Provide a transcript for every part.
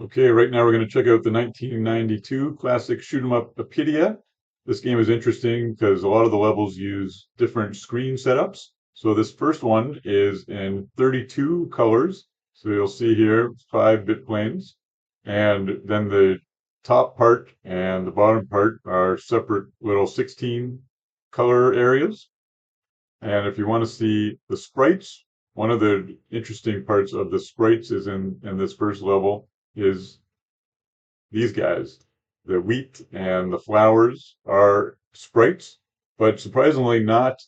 Okay, right now we're going to check out the 1992 classic shoot 'em up Apidya. This game is interesting because a lot of the levels use different screen setups. So this first one is in 32 colors. So you'll see here 5-bit planes. And then the top part and the bottom part are separate little 16 color areas. And if you want to see the sprites, one of the interesting parts of the sprites is in this first level is these guys. The wheat and the flowers are sprites, but surprisingly not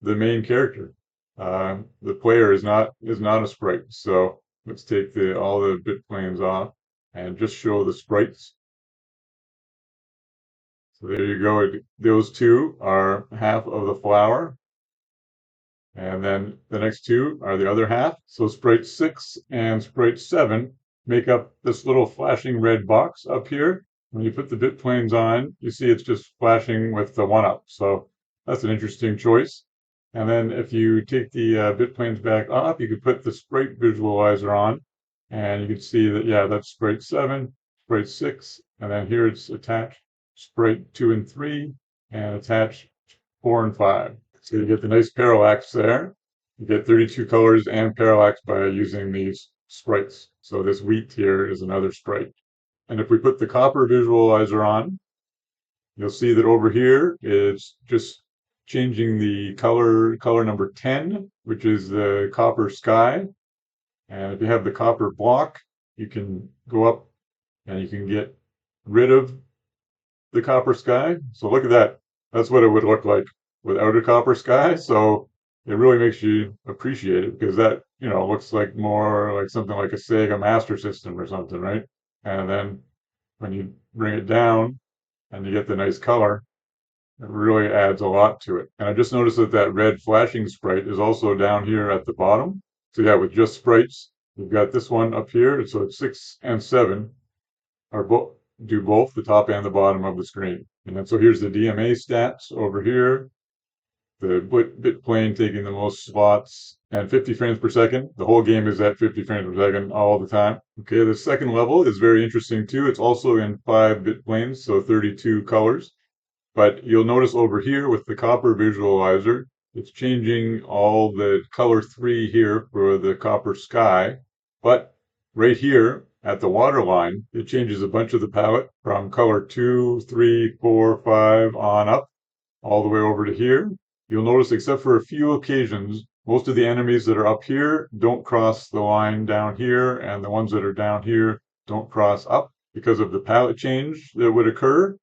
the main character. The player is not a sprite. So let's take all the bit planes off and just show the sprites. So there you go. Those two are half of the flower. And then the next two are the other half. So sprite 6 and sprite 7 make up this little flashing red box up here. When you put the bit planes on, you see it's just flashing with the 1-up. So that's an interesting choice. And then if you take the bit planes back off, you could put the sprite visualizer on. And you can see that, yeah, that's sprite 7, sprite 6, and then here it's attached sprite 2 and 3, and attached 4 and 5. So you get the nice parallax there. You get 32 colors and parallax by using these sprites. So this wheat here is another sprite. And if we put the copper visualizer on, you'll see that over here it's just changing the color number 10, which is the copper sky. And if you have the copper block, you can go up and you can get rid of the copper sky. So look at that. That's what it would look like without a copper sky. So it really makes you appreciate it because that, looks like more like something like a Sega Master System or something, right? And then when you bring it down and you get the nice color, it really adds a lot to it. And I just noticed that that red flashing sprite is also down here at the bottom. So yeah, with just sprites, we've got this one up here. So it's 6 and 7 are do both the top and the bottom of the screen. And then so here's the DMA stats over here. The bit plane taking the most slots and 50 frames per second. The whole game is at 50 frames per second all the time. Okay, the second level is very interesting too. It's also in 5-bit planes, so 32 colors. But you'll notice over here with the copper visualizer, it's changing all the color 3 here for the copper sky. But right here at the water line, it changes a bunch of the palette from color 2, 3, 4, 5 on up, all the way over to here. You'll notice, except for a few occasions, most of the enemies that are up here don't cross the line down here, and the ones that are down here don't cross up because of the palette change that would occur.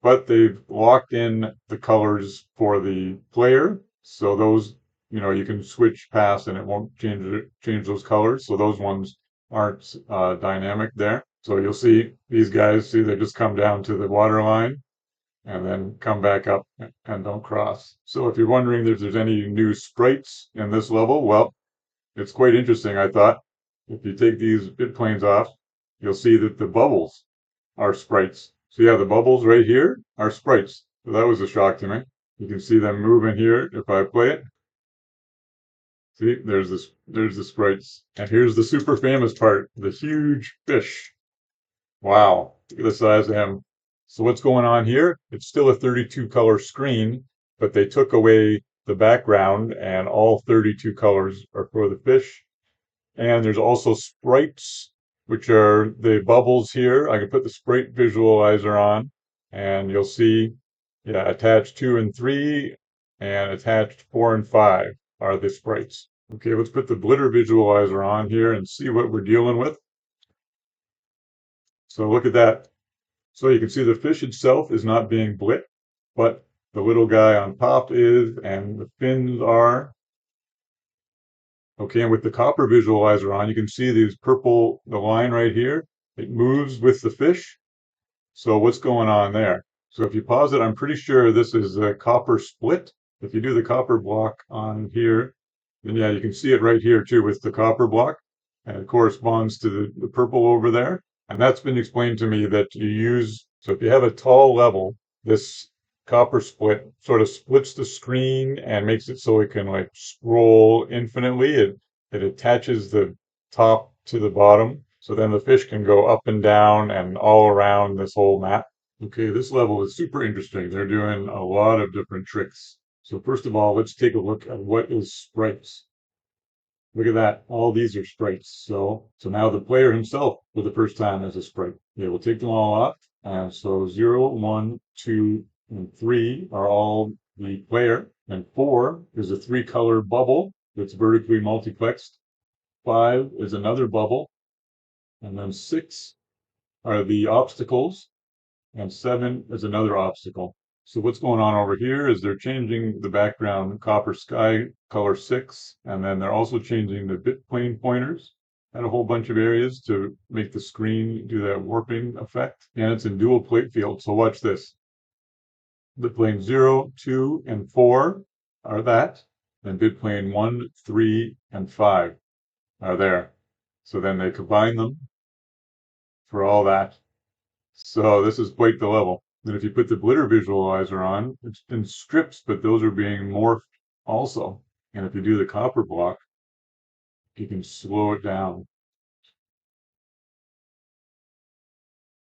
But they've locked in the colors for the player, so those, you can switch past and it won't change those colors. So those ones aren't dynamic there. So you'll see these guys, they just come down to the water line and then come back up and don't cross. So if you're wondering if there's any new sprites in this level, well, it's quite interesting, I thought. If you take these bit planes off, you'll see that the bubbles are sprites. So yeah, the bubbles right here are sprites. So that was a shock to me. You can see them moving here if I play it. See, there's the sprites. And here's the super famous part, the huge fish. Wow, look at the size of him. So what's going on here? It's still a 32 color screen, but they took away the background and all 32 colors are for the fish. And there's also sprites, which are the bubbles here. I can put the sprite visualizer on and you'll see, yeah, attached 2 and 3 and attached 4 and 5 are the sprites. Okay, let's put the glitter visualizer on here and see what we're dealing with. So look at that. So you can see the fish itself is not being blit, but the little guy on top is, and the fins are. Okay, and with the copper visualizer on, you can see these purple, the line right here, it moves with the fish. So what's going on there? So if you pause it, I'm pretty sure this is a copper split. If you do the copper block on here, then yeah, you can see it right here too with the copper block, and it corresponds to the purple over there. And that's been explained to me that you use, so if you have a tall level, this copper split sort of splits the screen and makes it so it can like scroll infinitely. It attaches the top to the bottom. So then the fish can go up and down and all around this whole map. Okay, this level is super interesting. They're doing a lot of different tricks. So first of all, let's take a look at what is sprites. Look at that. All these are sprites. So now the player himself for the first time is a sprite. Yeah, we'll take them all off. And so 0, 1, 2, and 3 are all the player. And 4 is a 3-color bubble that's vertically multiplexed. 5 is another bubble. And then 6 are the obstacles. And 7 is another obstacle. So what's going on over here is they're changing the background copper sky color 6, and then they're also changing the bit plane pointers at a whole bunch of areas to make the screen do that warping effect. And it's in dual playfield, so watch this. Bit plane 0, 2, and 4 are that, and bit plane 1, 3, and 5 are there. So then they combine them for all that. So this is quite the level. Then if you put the glitter visualizer on, it's in strips, but those are being morphed also. And if you do the copper block, you can slow it down.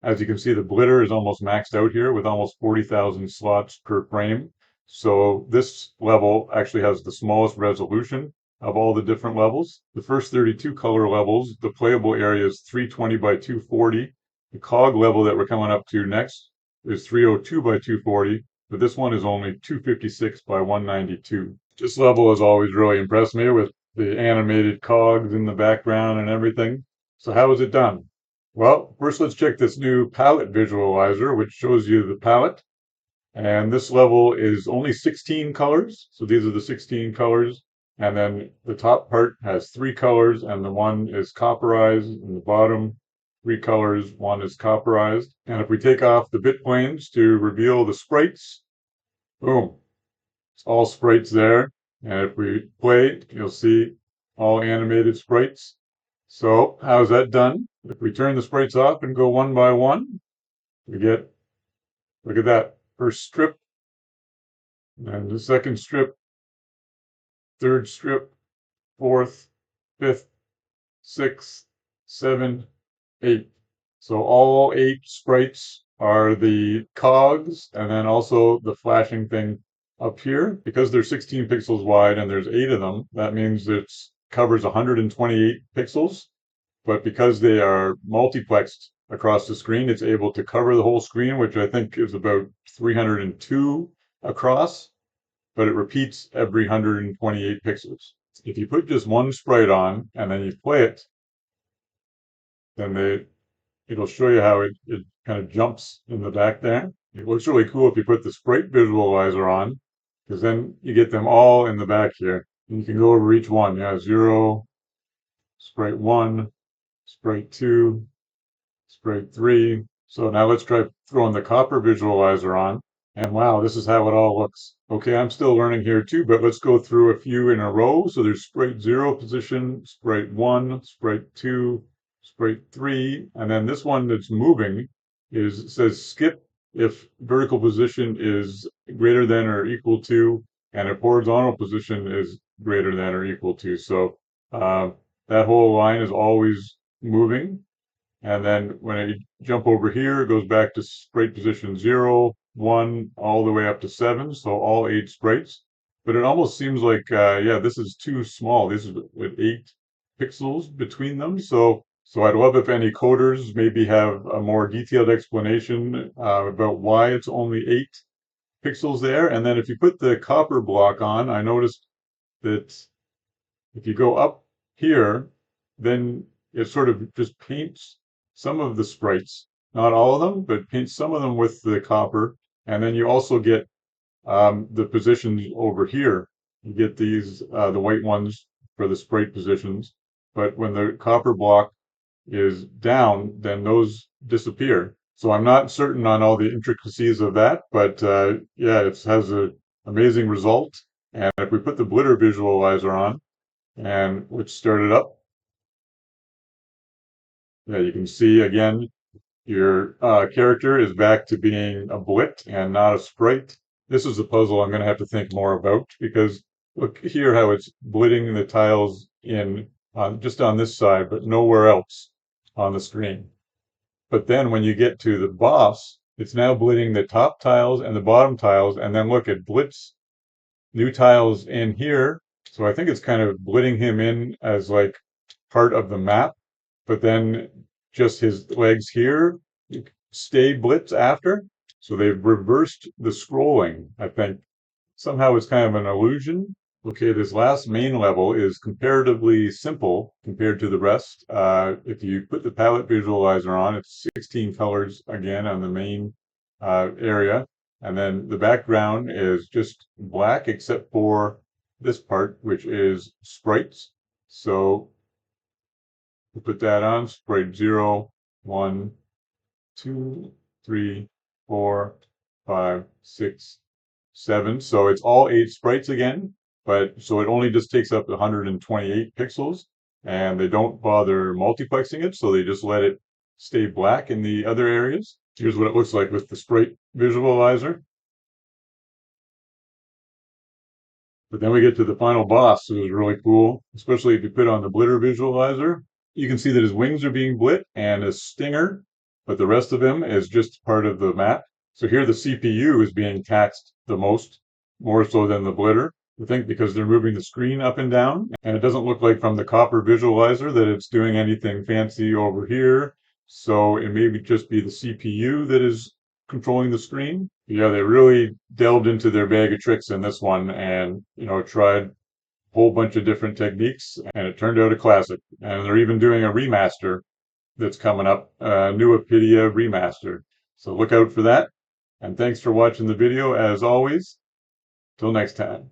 As you can see, the glitter is almost maxed out here with almost 40,000 slots per frame. So this level actually has the smallest resolution of all the different levels. The first 32 color levels, the playable area is 320 by 240. The cog level that we're coming up to next is 302 by 240, but this one is only 256 by 192. This level has always really impressed me with the animated cogs in the background and everything. So how is it done? Well, first let's check this new palette visualizer, which shows you the palette. And this level is only 16 colors. So these are the 16 colors. And then the top part has 3 colors, and the one is copperized, and the bottom 3 colors, one is copperized. And if we take off the bit planes to reveal the sprites, boom, it's all sprites there. And if we play, you'll see all animated sprites. So how's that done? If we turn the sprites off and go one by one, we get, look at that, first strip, and the second strip, third strip, fourth, fifth, sixth, seven, eight. So all 8 sprites are the cogs, and then also the flashing thing up here. Because they're 16 pixels wide and there's 8 of them, that means it covers 128 pixels. But because they are multiplexed across the screen, it's able to cover the whole screen, which I think is about 302 across, but it repeats every 128 pixels. If you put just one sprite on and then you play it, then it'll show you how it kind of jumps in the back there. It looks really cool if you put the sprite visualizer on, because then you get them all in the back here. And you can go over each one. Yeah, 0, sprite 1, sprite 2, sprite 3. So now let's try throwing the copper visualizer on. And wow, this is how it all looks. Okay, I'm still learning here too, but let's go through a few in a row. So there's sprite 0 position, sprite 1, sprite 2, sprite 3, and then this one that's moving says skip if vertical position is greater than or equal to, and if horizontal position is greater than or equal to. So that whole line is always moving. And then when I jump over here, it goes back to sprite position 0, 1, all the way up to 7. So all 8 sprites. But it almost seems like, yeah, this is too small. This is with 8 pixels between them. So I'd love if any coders maybe have a more detailed explanation about why it's only 8 pixels there. And then if you put the copper block on, I noticed that if you go up here, then it sort of just paints some of the sprites, not all of them, but paints some of them with the copper. And then you also get the positions over here. You get these, the white ones for the sprite positions. But when the copper block is down, then those disappear. So I'm not certain on all the intricacies of that, but yeah, it has an amazing result. And if we put the glitter visualizer on, and let's start it up. Yeah, you can see again, your character is back to being a blit and not a sprite. This is a puzzle I'm going to have to think more about, because look here how it's blitting the tiles in just on this side, but nowhere else. on the screen. But then when you get to the boss, it's now blitting the top tiles and the bottom tiles, and then look, it blits new tiles in here. So I think it's kind of blitting him in as like part of the map, but then just his legs here stay blitz after. So they've reversed the scrolling, I think. Somehow it's kind of an illusion. Okay, this last main level is comparatively simple compared to the rest. If you put the palette visualizer on, it's 16 colors again on the main area. And then the background is just black except for this part, which is sprites. So we put that on, sprite 0, 1, 2, 3, 4, 5, 6, 7. So it's all 8 sprites again, but so it only just takes up 128 pixels, and they don't bother multiplexing it, so they just let it stay black in the other areas. Here's what it looks like with the sprite visualizer. But then we get to the final boss, so it was really cool, especially if you put on the blitter visualizer. You can see that his wings are being blit and his stinger, but the rest of him is just part of the map. So here the CPU is being taxed the most, more so than the blitter. I think because they're moving the screen up and down, and it doesn't look like from the copper visualizer that it's doing anything fancy over here. So it may just be the CPU that is controlling the screen. Yeah, they really delved into their bag of tricks in this one and, tried a whole bunch of different techniques, and it turned out a classic. And they're even doing a remaster that's coming up, a new Apidya remaster. So look out for that. And thanks for watching the video as always. Till next time.